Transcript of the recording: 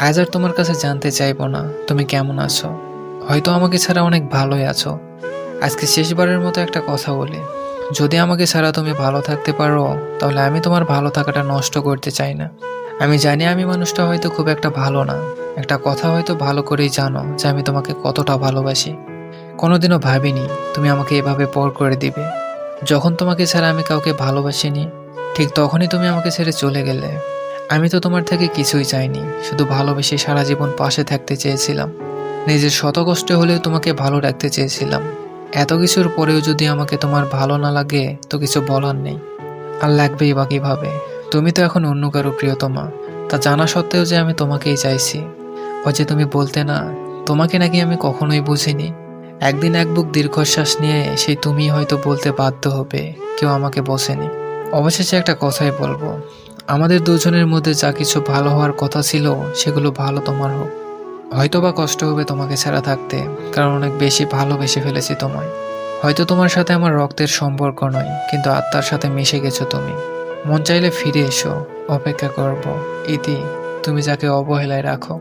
আজ আর তোমার কাছে জানতে চাইবো না তুমি কেমন আছো। হয়তো আমাকে ছাড়া অনেক ভালোই আছো। আজকে শেষবারের মতো একটা কথা বলি, যদি আমাকে ছাড়া তুমি ভালো থাকতে পারো, তাহলে আমি তোমার ভালো থাকাটা নষ্ট করতে চাই না। আমি জানি আমি মানুষটা হয়তো খুব একটা ভালো না, একটা কথা হয়তো ভালো করেই জানো যে আমি তোমাকে কতটা ভালোবাসি। কোনোদিনও ভাবিনি তুমি আমাকে এভাবে পর করে দিবে। যখন তোমাকে ছাড়া আমি কাউকে ভালোবাসিনি, ঠিক তখনই তুমি আমাকে ছেড়ে চলে গেলে। আমি তো তোমার থেকে কিছুই চাইনি, শুধু ভালোবেসে সারা জীবন পাশে থাকতে চেয়েছিলাম। নিজের শত কষ্টে হলেও তোমাকে ভালো রাখতে চেয়েছিলাম। এত কিছুর পরেও যদি আমাকে তোমার ভালো না লাগে, তো কিছু বলার নেই। আর লাগবেই বা কিভাবে? তুমি তো এখন অন্য কারো প্রিয়তমা। তা জানা সত্ত্বেও যে আমি তোমাকেই চাইছি। ওই যে তুমি বলতে না, তোমাকে নাকি আমি কখনোই বুঝিনি। একদিন এক বুক দীর্ঘশ্বাস নিয়ে সেই তুমি হয়তো বলতে বাধ্য হবে কেউ আমাকে বোঝেনি। অবশেষে একটা কথাই বলবো, আমাদের দুজনের মধ্যে যা কিছু ভালো হওয়ার কথা ছিল, সেগুলো ভালো তোমার হোক। হয়তো বা কষ্ট হবে তোমাকে ছাড়া থাকতে, কারণ অনেক বেশি ভালোবেসে ফেলেছি তোমায়। হয়তো তোমার সাথে আমার রক্তের সম্পর্ক নয়, কিন্তু আত্মার সাথে মিশে গেছো তুমি। মন চাইলে ফিরে এসো, অপেক্ষা করব। ইতি, তুমি যাকে অবহেলায় রাখো।